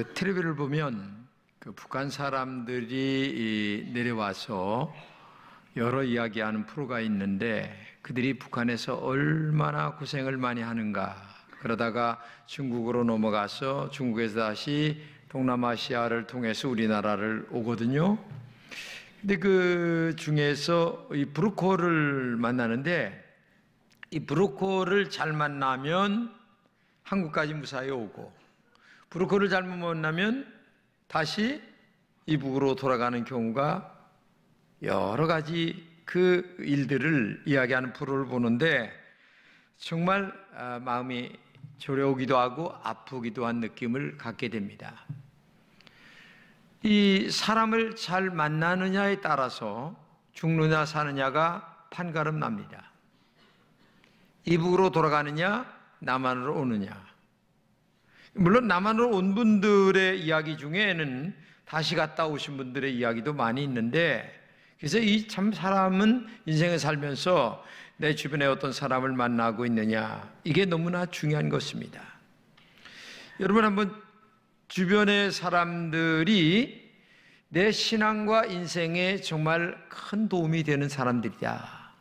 그 텔레비를 보면 그 북한 사람들이 내려와서 여러 이야기하는 프로가 있는데 그들이 북한에서 얼마나 고생을 많이 하는가, 그러다가 중국으로 넘어가서 중국에서 다시 동남아시아를 통해서 우리나라를 오거든요. 근데 그 중에서 이 브로커를 만나는데, 이 브로커를 잘 만나면 한국까지 무사히 오고, 브로커를 잘못 만나면 다시 이북으로 돌아가는 경우가 여러 가지 그 일들을 이야기하는 프로를 보는데 정말 마음이 저려오기도 하고 아프기도 한 느낌을 갖게 됩니다. 이 사람을 잘 만나느냐에 따라서 죽느냐 사느냐가 판가름 납니다. 이북으로 돌아가느냐 남한으로 오느냐. 물론 남한으로 온 분들의 이야기 중에는 다시 갔다 오신 분들의 이야기도 많이 있는데, 그래서 이 참 사람은 인생을 살면서 내 주변에 어떤 사람을 만나고 있느냐, 이게 너무나 중요한 것입니다. 여러분, 한번 주변의 사람들이 내 신앙과 인생에 정말 큰 도움이 되는 사람들이다,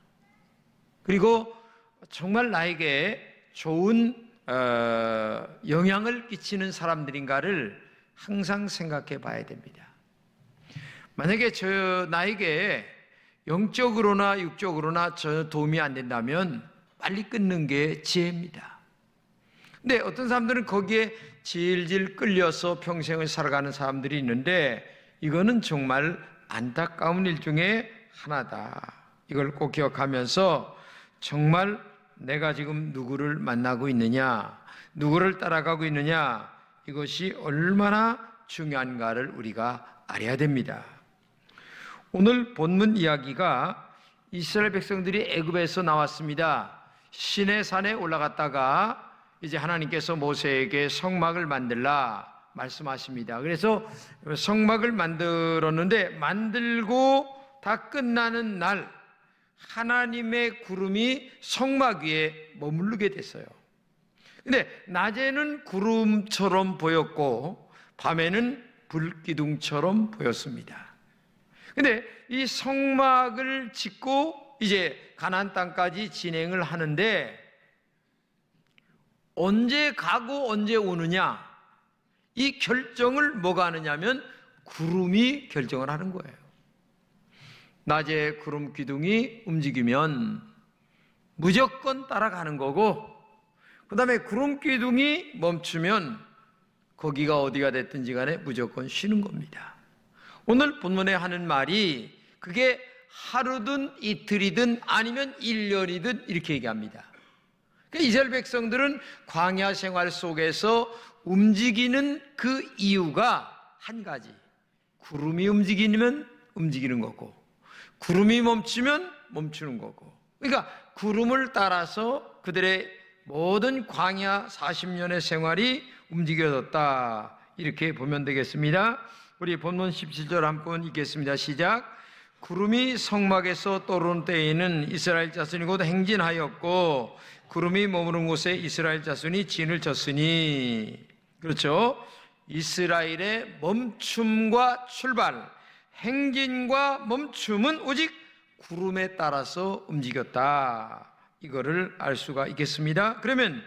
그리고 정말 나에게 좋은 영향을 끼치는 사람들인가를 항상 생각해 봐야 됩니다. 만약에 나에게 영적으로나 육적으로나 전혀 도움이 안 된다면 빨리 끊는 게 지혜입니다. 근데 어떤 사람들은 거기에 질질 끌려서 평생을 살아가는 사람들이 있는데, 이거는 정말 안타까운 일 중에 하나다. 이걸 꼭 기억하면서 정말 내가 지금 누구를 만나고 있느냐, 누구를 따라가고 있느냐, 이것이 얼마나 중요한가를 우리가 알아야 됩니다. 오늘 본문 이야기가 이스라엘 백성들이 애굽에서 나왔습니다. 시내산에 올라갔다가 이제 하나님께서 모세에게 성막을 만들라 말씀하십니다. 그래서 성막을 만들었는데, 만들고 다 끝나는 날 하나님의 구름이 성막 위에 머무르게 됐어요. 근데 낮에는 구름처럼 보였고 밤에는 불기둥처럼 보였습니다. 근데 이 성막을 짓고 이제 가나안 땅까지 진행을 하는데, 언제 가고 언제 오느냐, 이 결정을 뭐가 하느냐면 구름이 결정을 하는 거예요. 낮에 구름 기둥이 움직이면 무조건 따라가는 거고, 그 다음에 구름 기둥이 멈추면 거기가 어디가 됐든지 간에 무조건 쉬는 겁니다. 오늘 본문에 하는 말이 그게 하루든 이틀이든 아니면 1년이든 이렇게 얘기합니다. 그러니까 이스라엘 백성들은 광야 생활 속에서 움직이는 그 이유가 한 가지, 구름이 움직이면 움직이는 거고 구름이 멈추면 멈추는 거고, 그러니까 구름을 따라서 그들의 모든 광야 40년의 생활이 움직여졌다, 이렇게 보면 되겠습니다. 우리 본문 17절 한번 읽겠습니다. 시작. 구름이 성막에서 떠오르는 때에는 이스라엘 자손이 곧 행진하였고 구름이 머무는 곳에 이스라엘 자손이 진을 쳤으니. 그렇죠? 이스라엘의 멈춤과 출발, 행진과 멈춤은 오직 구름에 따라서 움직였다, 이거를 알 수가 있겠습니다. 그러면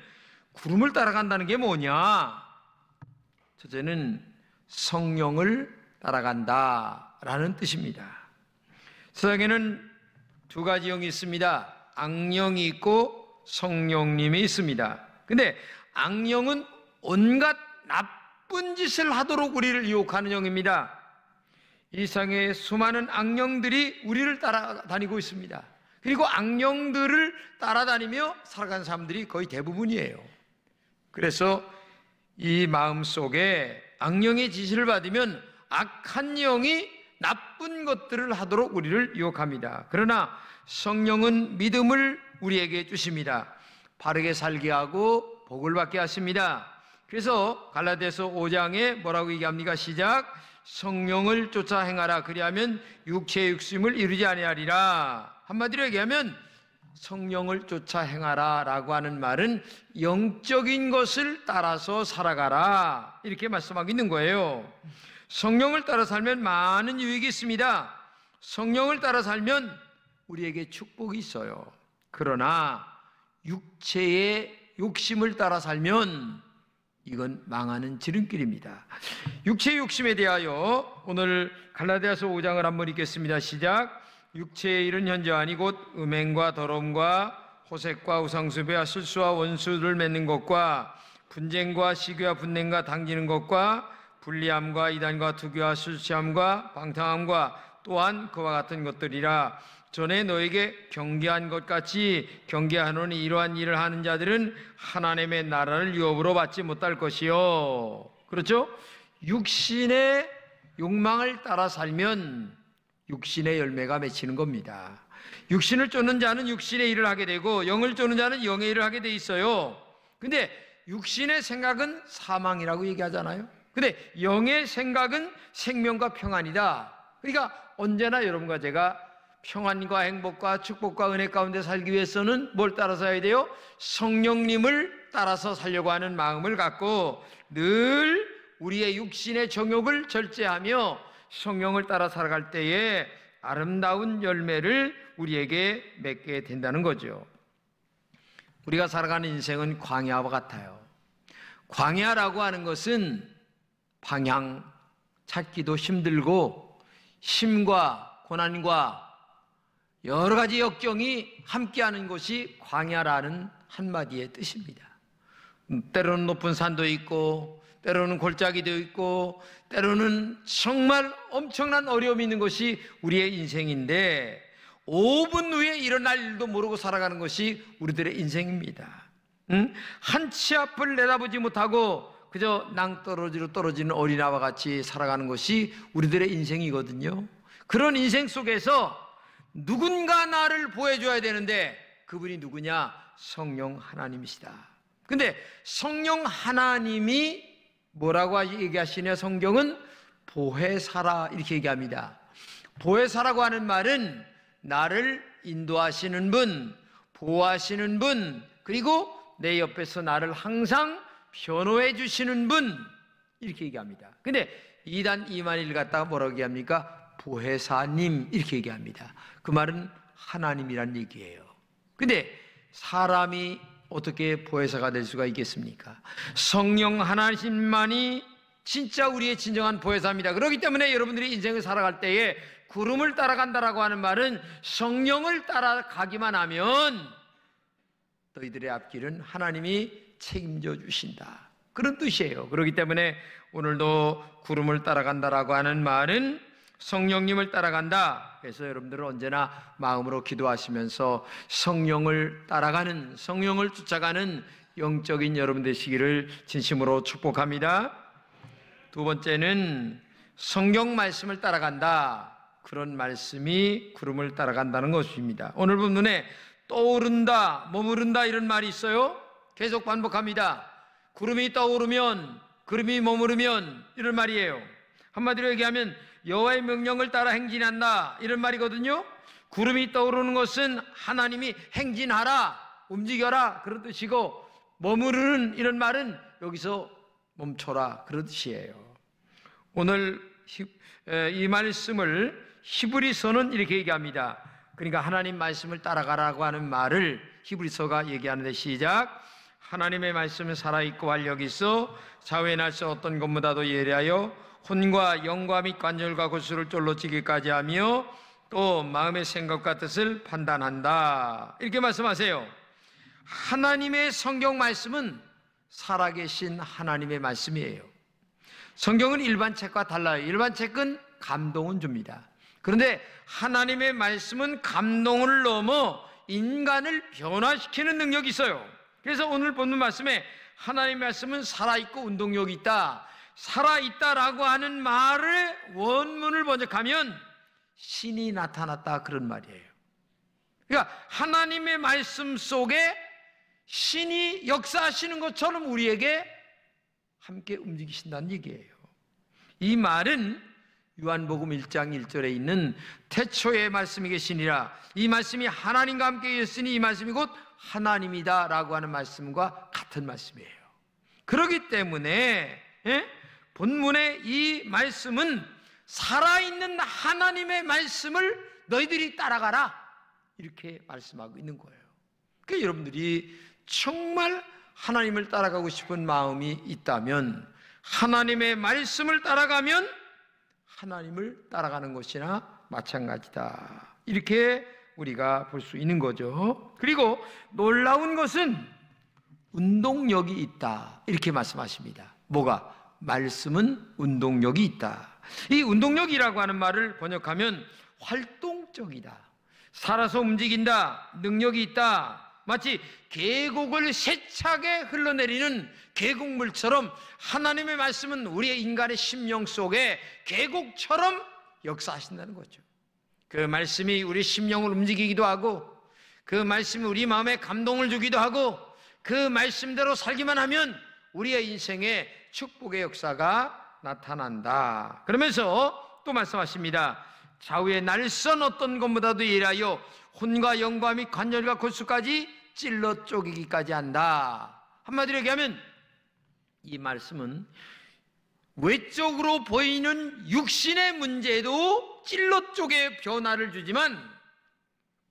구름을 따라간다는 게 뭐냐? 첫째는 성령을 따라간다라는 뜻입니다. 세상에는 두 가지 영이 있습니다. 악령이 있고 성령님이 있습니다. 근데 악령은 온갖 나쁜 짓을 하도록 우리를 유혹하는 영입니다. 이 세상에 수많은 악령들이 우리를 따라다니고 있습니다. 그리고 악령들을 따라다니며 살아가는 사람들이 거의 대부분이에요. 그래서 이 마음속에 악령의 지시를 받으면 악한 영이 나쁜 것들을 하도록 우리를 유혹합니다. 그러나 성령은 믿음을 우리에게 주십니다. 바르게 살게 하고 복을 받게 하십니다. 그래서 갈라디아서 5장에 뭐라고 얘기합니까? 시작. 성령을 쫓아 행하라, 그리하면 육체의 욕심을 이루지 아니하리라. 한마디로 얘기하면 성령을 쫓아 행하라 라고 하는 말은 영적인 것을 따라서 살아가라 이렇게 말씀하고 있는 거예요. 성령을 따라 살면 많은 유익이 있습니다. 성령을 따라 살면 우리에게 축복이 있어요. 그러나 육체의 욕심을 따라 살면 이건 망하는 지름길입니다. 육체의 욕심에 대하여 오늘 갈라디아서 5장을 한번 읽겠습니다. 시작. 육체의 일은 현저하니 곧 음행과 더러움과 호색과 우상숭배와 술수와 원수를 맺는 것과 분쟁과 시기와 분냉과 당기는 것과 불리함과 이단과 투기와 술 취함과 방탕함과 또한 그와 같은 것들이라. 전에 너에게 경계한 것 같이 경계하노니 이러한 일을 하는 자들은 하나님의 나라를 유업으로 받지 못할 것이요. 그렇죠? 육신의 욕망을 따라 살면 육신의 열매가 맺히는 겁니다. 육신을 쫓는 자는 육신의 일을 하게 되고 영을 쫓는 자는 영의 일을 하게 돼 있어요. 근데 육신의 생각은 사망이라고 얘기하잖아요. 근데 영의 생각은 생명과 평안이다. 그러니까 언제나 여러분과 제가 평안과 행복과 축복과 은혜 가운데 살기 위해서는 뭘 따라서 해야 돼요? 성령님을 따라서 살려고 하는 마음을 갖고 늘 우리의 육신의 정욕을 절제하며 성령을 따라 살아갈 때에 아름다운 열매를 우리에게 맺게 된다는 거죠. 우리가 살아가는 인생은 광야와 같아요. 광야라고 하는 것은 방향 찾기도 힘들고 힘과 고난과 여러 가지 역경이 함께하는 것이 광야라는 한마디의 뜻입니다. 때로는 높은 산도 있고 때로는 골짜기도 있고 때로는 정말 엄청난 어려움이 있는 것이 우리의 인생인데 5분 후에 일어날 일도 모르고 살아가는 것이 우리들의 인생입니다. 한 치 앞을 내다보지 못하고 그저 낭떠러지로 떨어지는 어린아이와 같이 살아가는 것이 우리들의 인생이거든요. 그런 인생 속에서 누군가 나를 보여줘야 되는데 그분이 누구냐? 성령 하나님이시다. 근데 성령 하나님이 뭐라고 얘기하시냐? 성경은 보혜사라 이렇게 얘기합니다. 보혜사라고 하는 말은 나를 인도하시는 분, 보호하시는 분, 그리고 내 옆에서 나를 항상 변호해 주시는 분 이렇게 얘기합니다. 근데 이단 이만희를 갖다가 뭐라고 얘기합니까? 보혜사님 이렇게 얘기합니다. 그 말은 하나님이란 얘기예요. 근데 사람이 어떻게 보혜사가 될 수가 있겠습니까? 성령 하나님만이 진짜 우리의 진정한 보혜사입니다. 그렇기 때문에 여러분들이 인생을 살아갈 때에 구름을 따라간다라고 하는 말은 성령을 따라가기만 하면 너희들의 앞길은 하나님이 책임져 주신다. 그런 뜻이에요. 그렇기 때문에 오늘도 구름을 따라간다라고 하는 말은 성령님을 따라간다. 그래서 여러분들은 언제나 마음으로 기도하시면서 성령을 따라가는, 성령을 쫓아가는 영적인 여러분 되시기를 진심으로 축복합니다. 두 번째는 성경 말씀을 따라간다. 그런 말씀이 구름을 따라간다는 것입니다. 오늘 본문에 떠오른다, 머무른다 이런 말이 있어요. 계속 반복합니다. 구름이 떠오르면, 구름이 머무르면 이런 말이에요. 한마디로 얘기하면 여호와의 명령을 따라 행진한다 이런 말이거든요. 구름이 떠오르는 것은 하나님이 행진하라, 움직여라 그런 뜻이고, 머무르는 이런 말은 여기서 멈춰라 그런 뜻이에요. 오늘 이 말씀을 히브리서는 이렇게 얘기합니다. 그러니까 하나님 말씀을 따라가라고 하는 말을 히브리서가 얘기하는데 시작. 하나님의 말씀은 살아있고 활력이 있어 좌우에 날 수 어떤 것보다도 예리하여 혼과 영과 및 관절과 골수를 쫄로 찌기까지 하며 또 마음의 생각과 뜻을 판단한다 이렇게 말씀하세요. 하나님의 성경 말씀은 살아계신 하나님의 말씀이에요. 성경은 일반 책과 달라요. 일반 책은 감동은 줍니다. 그런데 하나님의 말씀은 감동을 넘어 인간을 변화시키는 능력이 있어요. 그래서 오늘 본문 말씀에 하나님의 말씀은 살아있고 운동력이 있다. 살아있다라고 하는 말의 원문을 번역하면 신이 나타났다 그런 말이에요. 그러니까 하나님의 말씀 속에 신이 역사하시는 것처럼 우리에게 함께 움직이신다는 얘기예요. 이 말은 요한복음 1장 1절에 있는 태초에 말씀이 계시니라, 이 말씀이 하나님과 함께 있으니 이 말씀이 곧 하나님이다 라고 하는 말씀과 같은 말씀이에요. 그렇기 때문에 본문의 이 말씀은 살아있는 하나님의 말씀을 너희들이 따라가라 이렇게 말씀하고 있는 거예요. 그러니까 여러분들이 정말 하나님을 따라가고 싶은 마음이 있다면 하나님의 말씀을 따라가면 하나님을 따라가는 것이나 마찬가지다, 이렇게 우리가 볼 수 있는 거죠. 그리고 놀라운 것은 운동력이 있다 이렇게 말씀하십니다. 뭐가? 말씀은 운동력이 있다. 이 운동력이라고 하는 말을 번역하면 활동적이다, 살아서 움직인다, 능력이 있다. 마치 계곡을 세차게 흘러내리는 계곡물처럼 하나님의 말씀은 우리의 인간의 심령 속에 계곡처럼 역사하신다는 거죠. 그 말씀이 우리 심령을 움직이기도 하고, 그 말씀이 우리 마음에 감동을 주기도 하고, 그 말씀대로 살기만 하면 우리의 인생에 축복의 역사가 나타난다. 그러면서 또 말씀하십니다. 좌우의 날선 어떤 것보다도 예리하여 혼과 영과 및 관절과 골수까지 찔러 쪼개기까지 한다. 한마디로 얘기하면 이 말씀은 외적으로 보이는 육신의 문제도 찔러 쪼개 변화를 주지만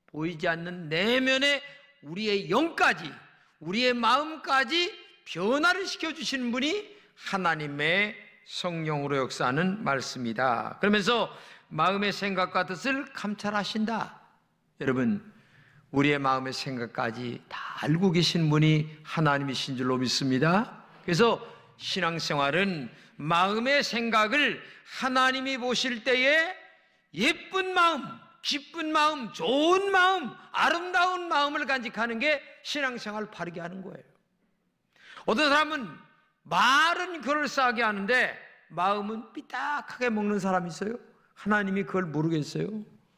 보이지 않는 내면의 우리의 영까지, 우리의 마음까지 변화를 시켜주시는 분이 하나님의 성령으로 역사하는 말씀이다. 그러면서 마음의 생각과 뜻을 감찰하신다. 여러분, 우리의 마음의 생각까지 다 알고 계신 분이 하나님이신 줄로 믿습니다. 그래서 신앙생활은 마음의 생각을 하나님이 보실 때에 예쁜 마음, 기쁜 마음, 좋은 마음, 아름다운 마음을 간직하는 게 신앙생활을 바르게 하는 거예요. 어떤 사람은 말은 그럴싸하게 하는데 마음은 삐딱하게 먹는 사람이 있어요. 하나님이 그걸 모르겠어요.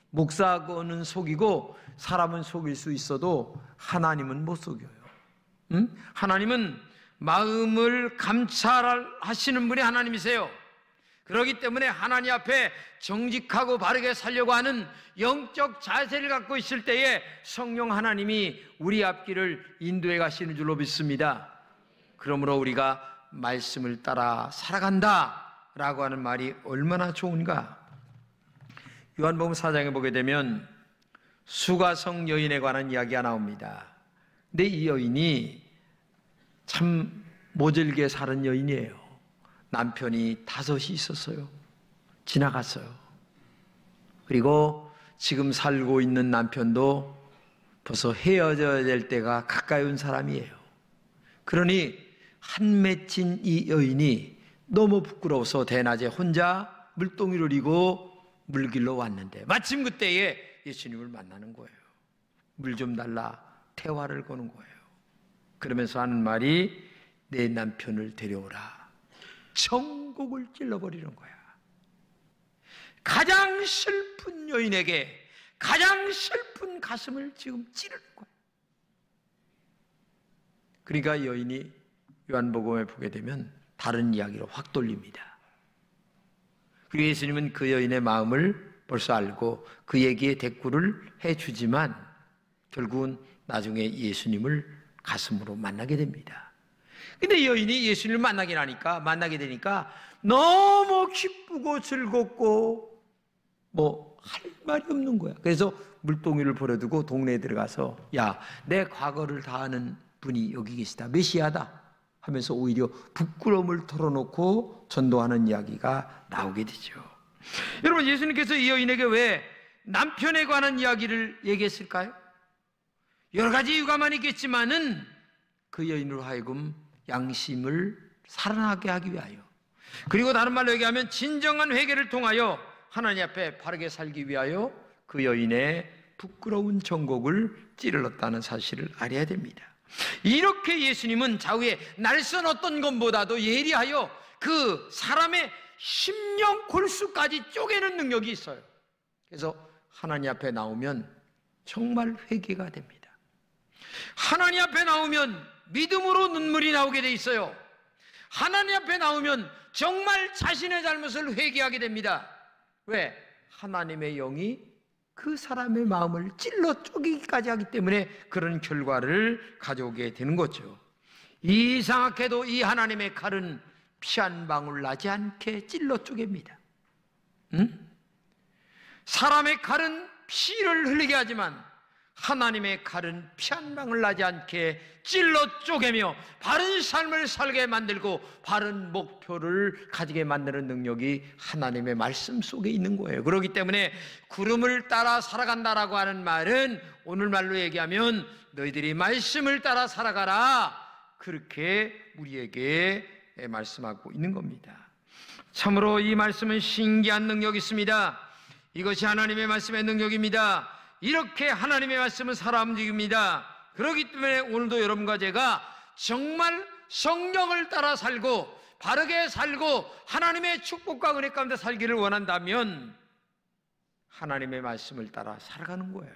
목사는 속이고 사람은 속일 수 있어도 하나님은 못 속여요. 하나님은 마음을 감찰하시는 분이 하나님이세요. 그렇기 때문에 하나님 앞에 정직하고 바르게 살려고 하는 영적 자세를 갖고 있을 때에 성령 하나님이 우리 앞길을 인도해 가시는 줄로 믿습니다. 그러므로 우리가 말씀을 따라 살아간다 라고 하는 말이 얼마나 좋은가. 요한복음 4장에 보게 되면 수가성 여인에 관한 이야기가 나옵니다. 근데 이 여인이 참 모질게 사는 여인이에요. 남편이 5이 있었어요. 지나갔어요. 그리고 지금 살고 있는 남편도 벌써 헤어져야 될 때가 가까이 온 사람이에요. 그러니 한 맺힌 이 여인이 너무 부끄러워서 대낮에 혼자 물동이를 이고 물길로 왔는데 마침 그때에 예수님을 만나는 거예요. 물 좀 달라 태화를 거는 거예요. 그러면서 하는 말이 내 남편을 데려오라. 천국을 찔러버리는 거야. 가장 슬픈 여인에게 가장 슬픈 가슴을 지금 찌르는 거야. 그러니까 여인이 요한복음에 보게 되면 다른 이야기로 확 돌립니다. 그리고 예수님은 그 여인의 마음을 벌써 알고 그 얘기에 대꾸를 해주지만 결국은 나중에 예수님을 가슴으로 만나게 됩니다. 근데 여인이 예수님을 만나게 되니까 너무 기쁘고 즐겁고 뭐 할 말이 없는 거야. 그래서 물동이를 버려두고 동네에 들어가서 야, 내 과거를 다 아는 분이 여기 계시다. 메시아다 하면서 오히려 부끄러움을 털어놓고 전도하는 이야기가 나오게 되죠. 여러분, 예수님께서 이 여인에게 왜 남편에 관한 이야기를 얘기했을까요? 여러 가지 이유가 많이 있겠지만은 그 여인으로 하여금 양심을 살아나게 하기 위하여, 그리고 다른 말로 얘기하면 진정한 회개를 통하여 하나님 앞에 바르게 살기 위하여 그 여인의 부끄러운 정곡을 찌르렀다는 사실을 알아야 됩니다. 이렇게 예수님은 좌우에 날선 어떤 것보다도 예리하여 그 사람의 심령 골수까지 쪼개는 능력이 있어요. 그래서 하나님 앞에 나오면 정말 회개가 됩니다. 하나님 앞에 나오면 믿음으로 눈물이 나오게 돼 있어요. 하나님 앞에 나오면 정말 자신의 잘못을 회개하게 됩니다. 왜? 하나님의 영이 그 사람의 마음을 찔러 쪼개기까지 하기 때문에 그런 결과를 가져오게 되는 거죠. 이상하게도 이 하나님의 칼은 피 한 방울 나지 않게 찔러 쪼갭니다. 사람의 칼은 피를 흘리게 하지만 하나님의 칼은 피 한 방울 나지 않게 찔러 쪼개며 바른 삶을 살게 만들고 바른 목표를 가지게 만드는 능력이 하나님의 말씀 속에 있는 거예요. 그렇기 때문에 구름을 따라 살아간다라고 하는 말은 오늘말로 얘기하면 너희들이 말씀을 따라 살아가라, 그렇게 우리에게 말씀하고 있는 겁니다. 참으로 이 말씀은 신기한 능력이 있습니다. 이것이 하나님의 말씀의 능력입니다. 이렇게 하나님의 말씀은 살아 움직입니다. 그렇기 때문에 오늘도 여러분과 제가 정말 성령을 따라 살고 바르게 살고 하나님의 축복과 은혜 가운데 살기를 원한다면 하나님의 말씀을 따라 살아가는 거예요.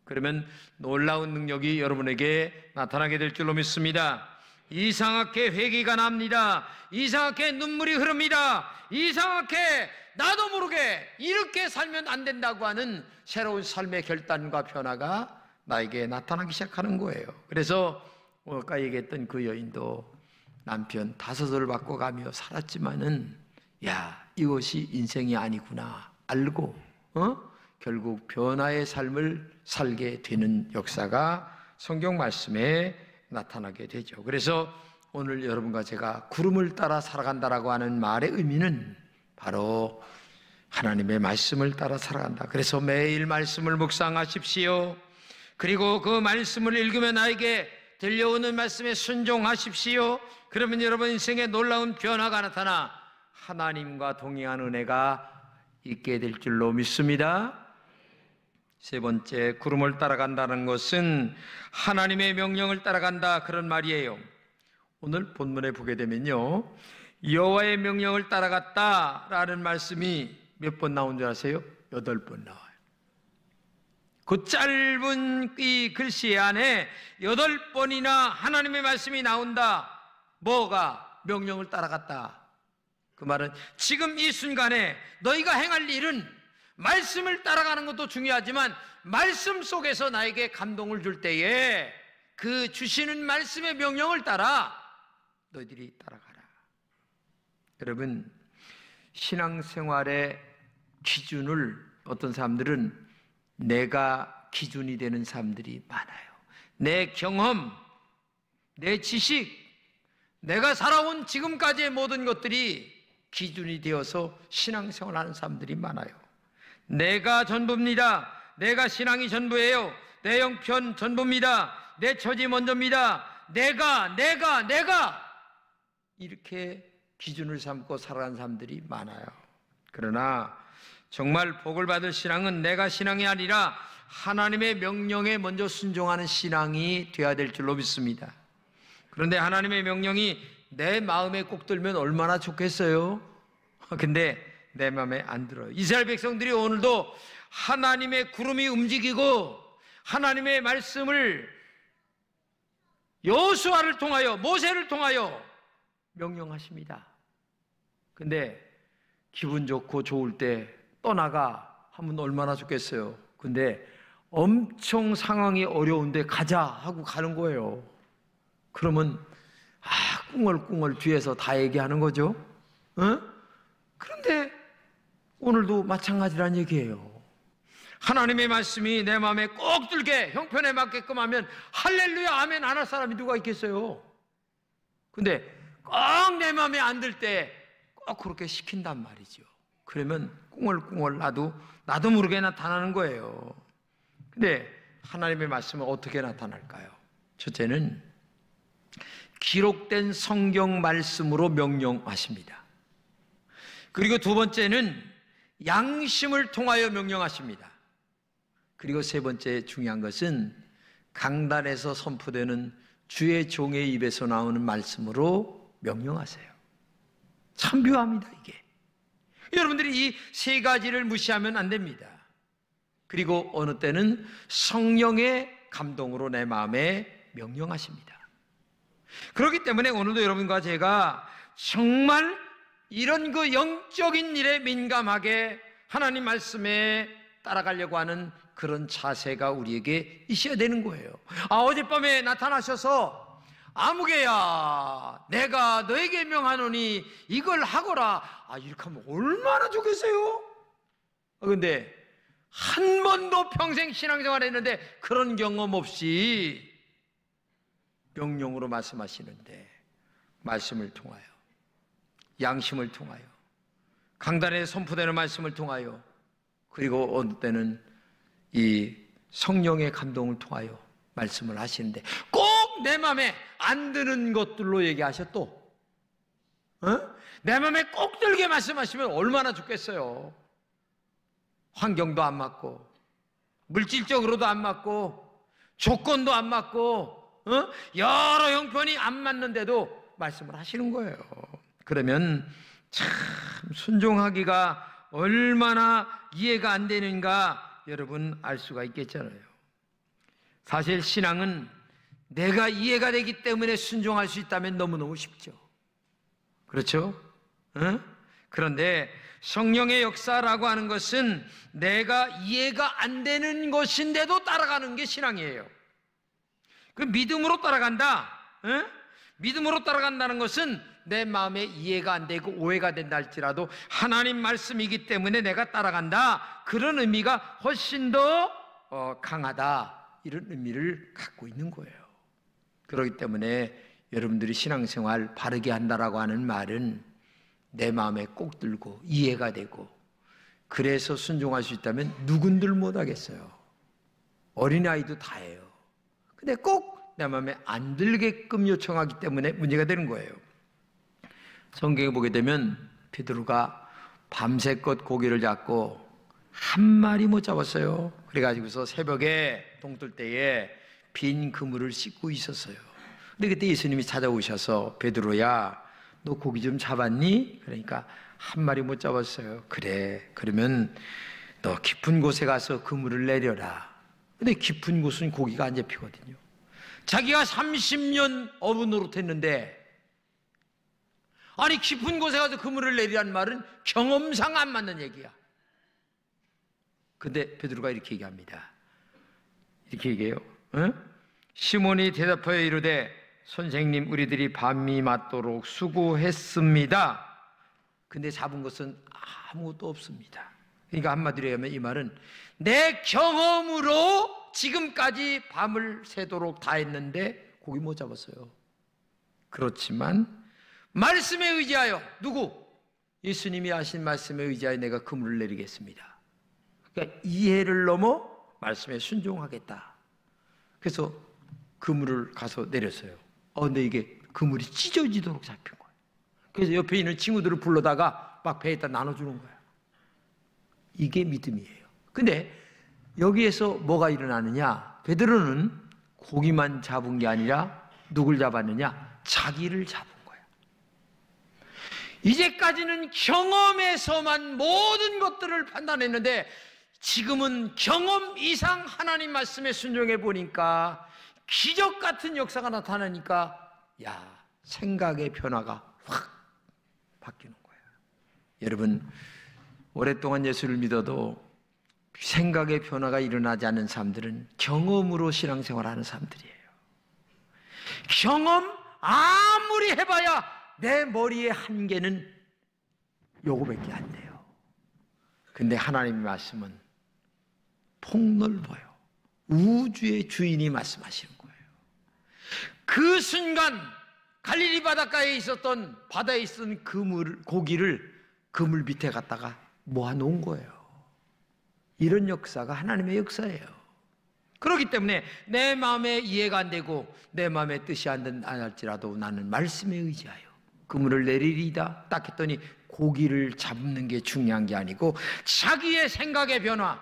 그러면 놀라운 능력이 여러분에게 나타나게 될 줄로 믿습니다. 이상하게 회개가 납니다. 이상하게 눈물이 흐릅니다. 이상하게 나도 모르게 이렇게 살면 안 된다고 하는 새로운 삶의 결단과 변화가 나에게 나타나기 시작하는 거예요. 그래서 아까 얘기했던 그 여인도 남편 5을 바꿔가며 살았지만은 야, 이것이 인생이 아니구나 알고 결국 변화의 삶을 살게 되는 역사가 성경 말씀에 나타나게 되죠. 그래서 오늘 여러분과 제가 구름을 따라 살아간다라고 하는 말의 의미는 바로 하나님의 말씀을 따라 살아간다. 그래서 매일 말씀을 묵상하십시오. 그리고 그 말씀을 읽으며 나에게 들려오는 말씀에 순종하십시오. 그러면 여러분 인생에 놀라운 변화가 나타나 하나님과 동행한 은혜가 있게 될 줄로 믿습니다. 세 번째, 구름을 따라간다는 것은 하나님의 명령을 따라간다, 그런 말이에요. 오늘 본문에 보게 되면요, 여호와의 명령을 따라갔다라는 말씀이 몇 번 나온 줄 아세요? 8번 나와요. 그 짧은 이 글씨 안에 8번이나 하나님의 말씀이 나온다. 뭐가? 명령을 따라갔다. 그 말은 지금 이 순간에 너희가 행할 일은 말씀을 따라가는 것도 중요하지만 말씀 속에서 나에게 감동을 줄 때에 그 주시는 말씀의 명령을 따라 너희들이 따라가라. 여러분, 신앙생활의 기준을 어떤 사람들은 내가 기준이 되는 사람들이 많아요. 내 경험, 내 지식, 내가 살아온 지금까지의 모든 것들이 기준이 되어서 신앙생활을 하는 사람들이 많아요. 내가 전부입니다. 내가 신앙이 전부예요. 내 형편 전부입니다. 내 처지 먼저입니다. 내가 이렇게 기준을 삼고 살아가는 사람들이 많아요. 그러나 정말 복을 받을 신앙은 내가 신앙이 아니라 하나님의 명령에 먼저 순종하는 신앙이 되어야 될 줄로 믿습니다. 그런데 하나님의 명령이 내 마음에 꼭 들면 얼마나 좋겠어요. 근데 내 마음에 안 들어요. 이스라엘 백성들이 오늘도 하나님의 구름이 움직이고 하나님의 말씀을 여호수아를 통하여, 모세를 통하여 명령하십니다. 근데 기분 좋고 좋을 때 떠나가 하면 얼마나 좋겠어요. 근데 엄청 상황이 어려운데 가자 하고 가는 거예요. 그러면 꿍얼꿍얼 뒤에서 다 얘기하는 거죠. 그런데 오늘도 마찬가지란 얘기예요. 하나님의 말씀이 내 마음에 꼭 들게 형편에 맞게끔 하면 할렐루야 아멘 안 할 사람이 누가 있겠어요. 근데 꼭 내 마음에 안 들 때 꼭 그렇게 시킨단 말이죠. 그러면 꿍얼꿍얼 나도 모르게 나타나는 거예요. 근데 하나님의 말씀은 어떻게 나타날까요? 첫째는 기록된 성경 말씀으로 명령하십니다. 그리고 두 번째는 양심을 통하여 명령하십니다. 그리고 세 번째 중요한 것은 강단에서 선포되는 주의 종의 입에서 나오는 말씀으로 명령하세요. 참 묘합니다, 이게. 여러분들이 이 세 가지를 무시하면 안 됩니다. 그리고 어느 때는 성령의 감동으로 내 마음에 명령하십니다. 그렇기 때문에 오늘도 여러분과 제가 정말 이런 그 영적인 일에 민감하게 하나님 말씀에 따라가려고 하는 그런 자세가 우리에게 있어야 되는 거예요. 어젯밤에 나타나셔서 아무개야 내가 너에게 명하노니 이걸 하거라, 이렇게 하면 얼마나 좋겠어요? 근데 한 번도 평생 신앙생활 했는데 그런 경험 없이 명령으로 말씀하시는데, 말씀을 통하여, 양심을 통하여, 강단에 선포되는 말씀을 통하여, 그리고 어느 때는 이 성령의 감동을 통하여 말씀을 하시는데 꼭 내 마음에 안 드는 것들로 얘기하셔. 또 내 마음에 꼭 들게 말씀하시면 얼마나 좋겠어요. 환경도 안 맞고, 물질적으로도 안 맞고, 조건도 안 맞고, 여러 형편이 안 맞는데도 말씀을 하시는 거예요. 그러면 참 순종하기가 얼마나 이해가 안 되는가 여러분 알 수가 있겠잖아요. 사실 신앙은 내가 이해가 되기 때문에 순종할 수 있다면 너무너무 쉽죠. 그렇죠? 그런데 성령의 역사라고 하는 것은 내가 이해가 안 되는 것인데도 따라가는 게 신앙이에요. 그 믿음으로 따라간다. 믿음으로 따라간다는 것은 내 마음에 이해가 안 되고 오해가 된다 할지라도 하나님 말씀이기 때문에 내가 따라간다, 그런 의미가 훨씬 더 강하다, 이런 의미를 갖고 있는 거예요. 그렇기 때문에 여러분들이 신앙생활 바르게 한다라고 하는 말은 내 마음에 꼭 들고 이해가 되고, 그래서 순종할 수 있다면 누군들 못하겠어요. 어린아이도 다 해요. 근데 꼭 내 마음에 안 들게끔 요청하기 때문에 문제가 되는 거예요. 성경에 보게 되면 베드로가 밤새껏 고기를 잡고 한 마리 못 잡았어요. 그래가지고서 새벽에 동뜰 때에 빈 그물을 씻고 있었어요. 근데 그때 예수님이 찾아오셔서 베드로야 너 고기 좀 잡았니? 그러니까 한 마리 못 잡았어요. 그래, 그러면 너 깊은 곳에 가서 그물을 내려라. 근데 깊은 곳은 고기가 안 잡히거든요. 자기가 30년 어부 노릇했는데, 아니 깊은 곳에 가서 그물을 내리라는 말은 경험상 안 맞는 얘기야. 근데 베드로가 이렇게 얘기합니다. 이렇게 얘기해요. 시몬이 대답하여 이르되 선생님, 우리들이 밤이 맞도록 수고했습니다. 근데 잡은 것은 아무것도 없습니다. 그러니까 한마디로 하면 이 말은 내 경험으로 지금까지 밤을 새도록 다 했는데 고기 못 잡았어요. 그렇지만 말씀에 의지하여, 누구? 예수님이 하신 말씀에 의지하여 내가 그물을 내리겠습니다. 그러니까 이해를 넘어 말씀에 순종하겠다. 그래서 그물을 가서 내렸어요. 근데 이게 그물이 찢어지도록 잡힌 거예요. 그래서 옆에 있는 친구들을 불러다가 막 배에다 나눠주는 거예요. 이게 믿음이에요. 근데 여기에서 뭐가 일어나느냐? 베드로는 고기만 잡은 게 아니라 누굴 잡았느냐? 자기를 잡은 거예요. 이제까지는 경험에서만 모든 것들을 판단했는데 지금은 경험 이상 하나님 말씀에 순종해 보니까 기적 같은 역사가 나타나니까 생각의 변화가 확 바뀌는 거예요. 여러분, 오랫동안 예수를 믿어도 생각의 변화가 일어나지 않는 사람들은 경험으로 신앙생활하는 사람들이에요. 경험 아무리 해봐야 내 머리의 한계는 요거밖에 안 돼요. 근데 하나님의 말씀은 폭넓어요. 우주의 주인이 말씀하시는 거예요. 그 순간 갈릴리 바닷가에 있었던, 바다에 있었던 고기를 그물 밑에 갖다가 모아놓은 거예요. 이런 역사가 하나님의 역사예요. 그렇기 때문에 내 마음에 이해가 안 되고 내 마음의 뜻이 안 할지라도 나는 말씀에 의지하여 그물을 내리리이다 딱 했더니 고기를 잡는 게 중요한 게 아니고 자기의 생각의 변화,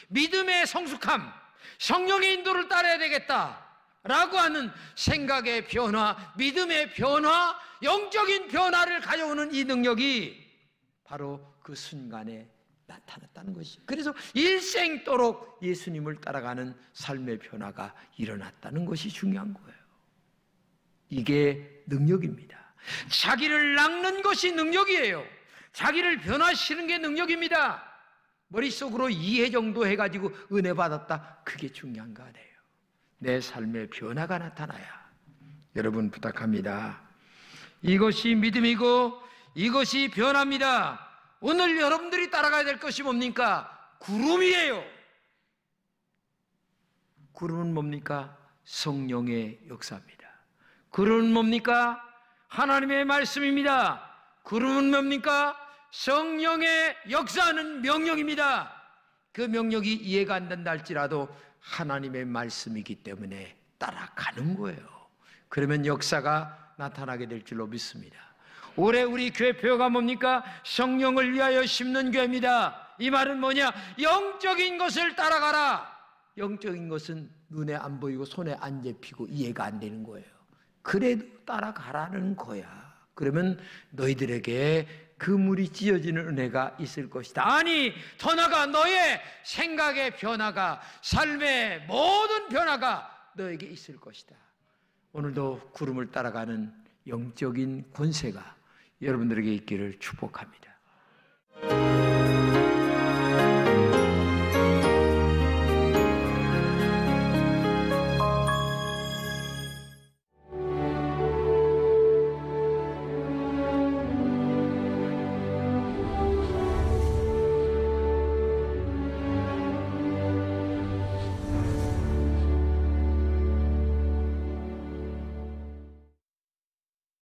믿음의 성숙함, 성령의 인도를 따라야 되겠다라고 하는 생각의 변화, 믿음의 변화, 영적인 변화를 가져오는 이 능력이 바로 그 순간에 나타났다는 것이, 그래서 일생도록 예수님을 따라가는 삶의 변화가 일어났다는 것이 중요한 거예요. 이게 능력입니다. 자기를 낚는 것이 능력이에요. 자기를 변화시키는 게 능력입니다. 머릿속으로 이해 정도 해가지고 은혜 받았다, 그게 중요한 거 아니에요. 내 삶의 변화가 나타나야. 여러분 부탁합니다. 이것이 믿음이고 이것이 변화입니다. 오늘 여러분들이 따라가야 될 것이 뭡니까? 구름이에요. 구름은 뭡니까? 성령의 역사입니다. 구름은 뭡니까? 하나님의 말씀입니다. 구름은 뭡니까? 성령의 역사하는 명령입니다. 그 명령이 이해가 안 된다 할지라도 하나님의 말씀이기 때문에 따라가는 거예요. 그러면 역사가 나타나게 될 줄로 믿습니다. 올해 우리 교회 표가 뭡니까? 성령을 위하여 심는 교회입니다. 이 말은 뭐냐? 영적인 것을 따라가라. 영적인 것은 눈에 안 보이고 손에 안 잡히고 이해가 안 되는 거예요. 그래도 따라가라는 거야. 그러면 너희들에게 그물이 찢어지는 은혜가 있을 것이다. 아니, 더 나아가 너의 생각의 변화가, 삶의 모든 변화가 너에게 있을 것이다. 오늘도 구름을 따라가는 영적인 권세가 여러분들에게 있기를 축복합니다.